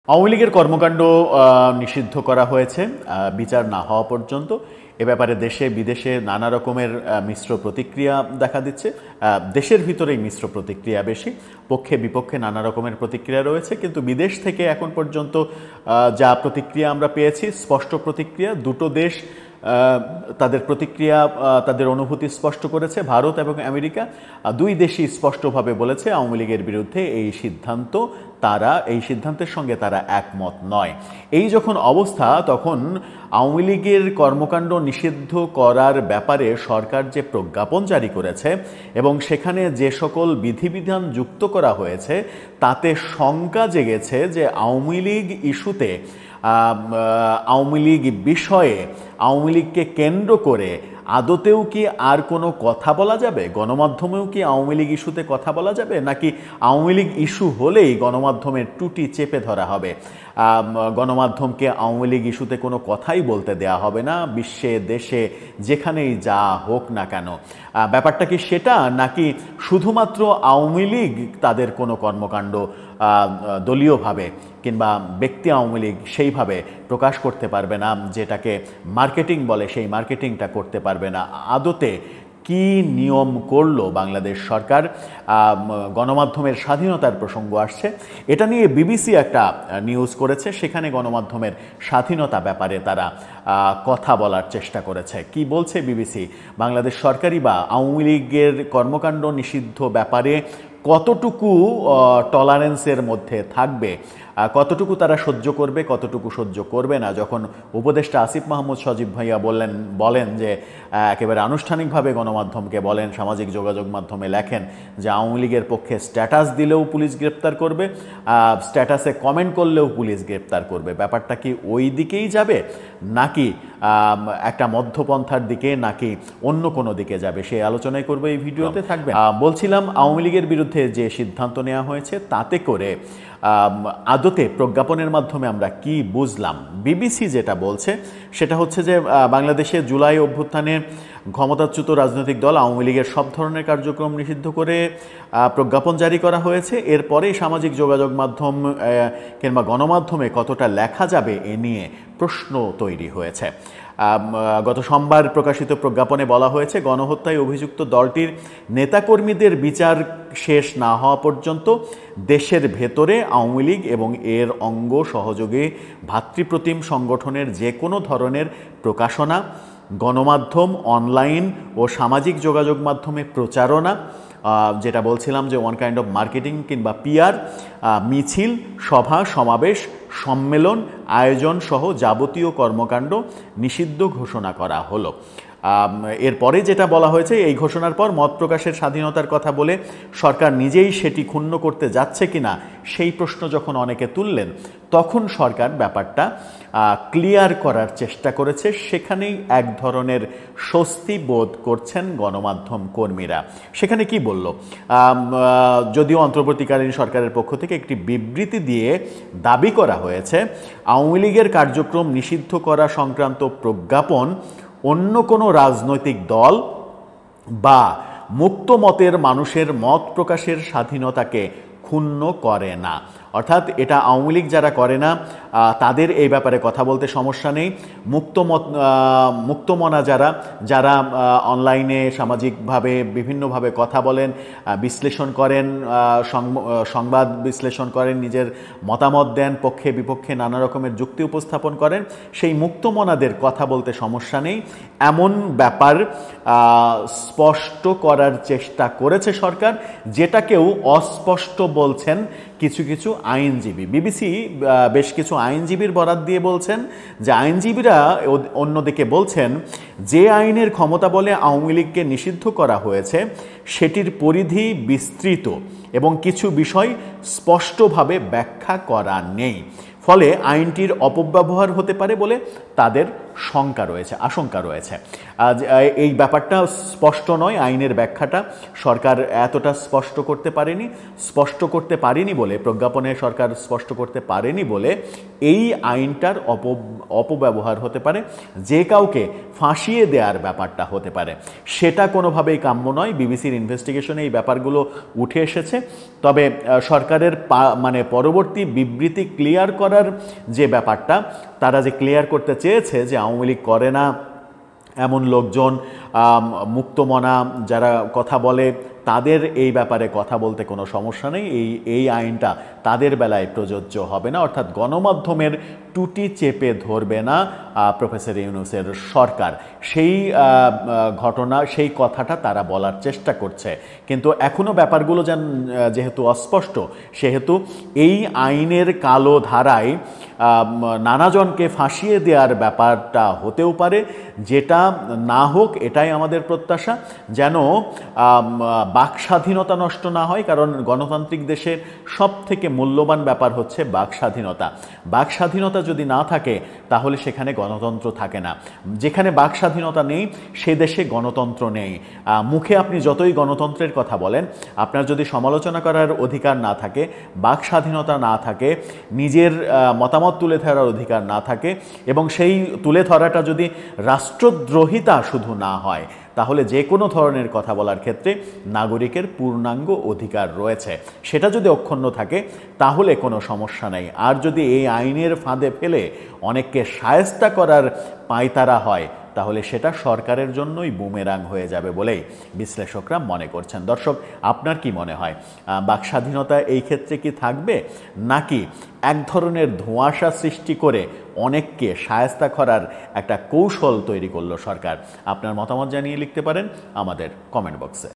আওয়ামী লীগের কর্মকাণ্ড নিষিদ্ধ করা হয়েছে বিচার না হওয়া পর্যন্ত। এ ব্যাপারে দেশে বিদেশে নানা রকমের মিশ্র প্রতিক্রিয়া দেখা দিচ্ছে। দেশের ভিতরেই মিশ্র প্রতিক্রিয়া বেশি, পক্ষে বিপক্ষে নানা রকমের প্রতিক্রিয়া রয়েছে, কিন্তু বিদেশ থেকে এখন পর্যন্ত যা প্রতিক্রিয়া আমরা পেয়েছি, স্পষ্ট প্রতিক্রিয়া। দুটো দেশ তাদের প্রতিক্রিয়া, তাদের অনুভূতি স্পষ্ট করেছে। ভারত এবং আমেরিকা দুই দেশই স্পষ্টভাবে বলেছে আওয়ামী লীগের বিরুদ্ধে এই সিদ্ধান্তের সঙ্গে তারা একমত নয়। এই যখন অবস্থা, তখন আওয়ামী লীগের কর্মকাণ্ড নিষিদ্ধ করার ব্যাপারে সরকার যে প্রজ্ঞাপন জারি করেছে এবং সেখানে যে সকল বিধিবিধান যুক্ত করা হয়েছে, তাতে শঙ্কা জেগেছে যে আওয়ামী লীগ ইস্যুতে, আওয়ামী লীগ বিষয়ে, আওয়ামী লীগকে কেন্দ্র করে আদতেও কি আর কোনো কথা বলা যাবে? গণমাধ্যমেও কি আওয়ামী লীগ ইস্যুতে কথা বলা যাবে, নাকি আওয়ামী লীগ ইস্যু হলেই গণমাধ্যমের টুটি চেপে ধরা হবে? গণমাধ্যমকে আওয়ামী লীগ ইস্যুতে কোনো কথাই বলতে দেয়া হবে না, বিশ্বে দেশে যেখানেই যা হোক না কেন। ব্যাপারটা কি সেটা, নাকি শুধুমাত্র আওয়ামী লীগ তাদের কোনো কর্মকাণ্ড দলীয়ভাবে কিংবা ব্যক্তি আওয়ামী লীগ সেইভাবে প্রকাশ করতে পারবে না, যেটাকে মার্কেটিং বলে সেই মার্কেটিংটা করতে পারবে না? আদতে কি নিয়ম করলো বাংলাদেশ সরকার? গণমাধ্যমের স্বাধীনতার প্রসঙ্গ আসছে, এটা নিয়ে বিবিসি একটা নিউজ করেছে, সেখানে গণমাধ্যমের স্বাধীনতা ব্যাপারে তারা কথা বলার চেষ্টা করেছে। কি বলছে বিবিসি? বাংলাদেশ সরকারই বা আওয়ামী লীগের কর্মকাণ্ড নিষিদ্ধ ব্যাপারে কতটুকু টলারেন্সের মধ্যে থাকবে, কতটুকু তারা সহ্য করবে, কতটুকু সহ্য করবে না। যখন উপদেষ্টা আসিফ মাহমুদ সজীব ভাইয়া বলেন যে একেবারে আনুষ্ঠানিকভাবে গণমাধ্যমকে বলেন, সামাজিক যোগাযোগ মাধ্যমে লেখেন যে আওয়ামী লীগের পক্ষে স্ট্যাটাস দিলেও পুলিশ গ্রেপ্তার করবে, স্ট্যাটাসে কমেন্ট করলেও পুলিশ গ্রেপ্তার করবে। ব্যাপারটা কি ওই দিকেই যাবে, নাকি একটা মধ্যপন্থার দিকে, নাকি অন্য কোনো দিকে যাবে? সেই আলোচনাই করবে এই ভিডিওতে। থাকবে বলছিলাম, আওয়ামী লীগের বিরুদ্ধে যে সিদ্ধান্ত নেওয়া হয়েছে, তাতে করে আদতে প্রজ্ঞাপনের মাধ্যমে আমরা কি বুঝলাম? বিবিসি যেটা বলছে সেটা হচ্ছে যে বাংলাদেশে জুলাই অভ্যুত্থানে ক্ষমতাচ্যুত রাজনৈতিক দল আওয়ামী লীগের সব ধরনের কার্যক্রম নিষিদ্ধ করে প্রজ্ঞাপন জারি করা হয়েছে। এরপরে সামাজিক যোগাযোগ মাধ্যম কিংবা গণমাধ্যমে কতটা লেখা যাবে এ নিয়ে প্রশ্ন তৈরি হয়েছে। গত সোমবার প্রকাশিত প্রজ্ঞাপনে বলা হয়েছে, গণহত্যায় অভিযুক্ত দলটির নেতাকর্মীদের বিচার শেষ না হওয়া পর্যন্ত দেশের ভেতরে আওয়ামী লীগ এবং এর অঙ্গ সহযোগী ভাতৃপ্রতিম সংগঠনের যে কোনো ধরনের প্রকাশনা, গণমাধ্যম, অনলাইন ও সামাজিক যোগাযোগ মাধ্যমে প্রচারণা, যেটা বলছিলাম যে ওয়ান কাইন্ড অফ মার্কেটিং কিংবা পিআর, মিছিল, সভা সমাবেশ, সম্মেলন আয়োজন সহ যাবতীয় কর্মকাণ্ড নিষিদ্ধ ঘোষণা করা হলো। এরপরে যেটা বলা হয়েছে, এই ঘোষণার পর মত প্রকাশের স্বাধীনতার কথা বলে সরকার নিজেই সেটি ক্ষুণ্ণ করতে যাচ্ছে কিনা সেই প্রশ্ন যখন অনেকে তুললেন, তখন সরকার ব্যাপারটা ক্লিয়ার করার চেষ্টা করেছে। সেখানেই এক ধরনের স্বস্তি বোধ করছেন গণমাধ্যম কর্মীরা। সেখানে কি বলল? যদিও অন্তর্বর্তীকালীন সরকারের পক্ষ থেকে একটি বিবৃতি দিয়ে দাবি করা হয়েছে, আওয়ামী লীগের কার্যক্রম নিষিদ্ধ করা সংক্রান্ত প্রজ্ঞাপন অন্য কোনো রাজনৈতিক দল বা মুক্ত মতের মানুষের মত প্রকাশের স্বাধীনতাকে ক্ষুণ্ণ করে না। অর্থাৎ এটা আওয়ামী লীগ যারা করে না তাদের এই ব্যাপারে কথা বলতে সমস্যা নেই। মুক্তমনা যারা অনলাইনে সামাজিকভাবে বিভিন্নভাবে কথা বলেন, বিশ্লেষণ করেন, সংবাদ বিশ্লেষণ করেন, নিজের মতামত দেন, পক্ষে বিপক্ষে নানা রকমের যুক্তি উপস্থাপন করেন, সেই মুক্তমনাদের কথা বলতে সমস্যা নেই, এমন ব্যাপার স্পষ্ট করার চেষ্টা করেছে সরকার, যেটাকেও অস্পষ্ট বলছেন কিছু কিছু আইনজীবী। বিবিসি বেশ কিছু আইনজীবীর বরাত দিয়ে বলছেন যে আইনজীবীরা অন্যদিকে বলছেন, যে আইনের ক্ষমতা বলে আওয়ামী লীগকে নিষিদ্ধ করা হয়েছে সেটির পরিধি বিস্তৃত এবং কিছু বিষয় স্পষ্টভাবে ব্যাখ্যা করা নেই, ফলে আইনটির অপব্যবহার হতে পারে বলে তাদের আশঙ্কা রয়েছে। এই ব্যাপারটা স্পষ্ট নয়, আইনের ব্যাখ্যাটা সরকার এতটা স্পষ্ট করতে পারেনি বলে প্রজ্ঞাপনে সরকার স্পষ্ট করতে পারেনি বলে এই আইনটার অপব্যবহার হতে পারে, যে কাউকে ফাঁসিয়ে দেওয়ার ব্যাপারটা হতে পারে। সেটা কোনোভাবেই কাম্য নয়। বিবিসির ইনভেস্টিগেশনে এই ব্যাপারগুলো উঠে এসেছে। তবে সরকার সরকারের মানে পরবর্তী বিবৃতি ক্লিয়ার করার যে ব্যাপারটা, তারা যে ক্লিয়ার করতে চেয়েছে যে আওয়ামী লীগ করে না এমন লোকজন, মুক্তমনা যারা কথা বলে তাদের এই ব্যাপারে কথা বলতে কোনো সমস্যা নেই, এই আইনটা তাদের বেলায় প্রযোজ্য হবে না, অর্থাৎ গণমাধ্যমের টুটি চেপে ধরবে না প্রফেসর ইউনূসের সরকার। সেই ঘটনা, সেই কথাটা তারা বলার চেষ্টা করছে, কিন্তু এখনও ব্যাপারগুলো যেহেতু অস্পষ্ট, সেহেতু এই আইনের কালো ধারায় নানাজনকে ফাঁসিয়ে দেওয়ার ব্যাপারটা হতেও পারে, যেটা না হোক এটাই আমাদের প্রত্যাশা, যেন বাক স্বাধীনতা নষ্ট না হয়। কারণ গণতান্ত্রিক দেশের সব থেকে মূল্যবান ব্যাপার হচ্ছে বাক স্বাধীনতা। বাক স্বাধীনতা যদি না থাকে তাহলে সেখানে গণতন্ত্র থাকে না। যেখানে বাক স্বাধীনতা নেই সে দেশে গণতন্ত্র নেই। মুখে আপনি যতই গণতন্ত্রের কথা বলেন, আপনার যদি সমালোচনা করার অধিকার না থাকে, বাক স্বাধীনতা না থাকে, নিজের মতামত তুলে ধরার অধিকার না থাকে, এবং সেই তুলে ধরাটা যদি রাষ্ট্রদ্রোহিতা শুধু না হয়, তাহলে যে কোনো ধরনের কথা বলার ক্ষেত্রে নাগরিকের পূর্ণাঙ্গ অধিকার রয়েছে। সেটা যদি অক্ষুণ্ণ থাকে তাহলে কোনো সমস্যা নেই। আর যদি এই আইনের ফাঁদে ফেলে অনেককে শায়েস্তা করার পায়তারা হয়, তাহলে সেটা সরকারের জন্যই বুমেরাং হয়ে যাবে বলেই বিশ্লেষকরা মনে করছেন। দর্শক, আপনার কি মনে হয়, বাক স্বাধীনতা এই ক্ষেত্রে কি থাকবে, নাকি এক ধরনের ধোঁয়াশা সৃষ্টি করে অনেককে শায়েস্তা করার একটা কৌশল তৈরি করলো সরকার? আপনার মতামত জানিয়ে লিখতে পারেন আমাদের কমেন্ট বক্সে।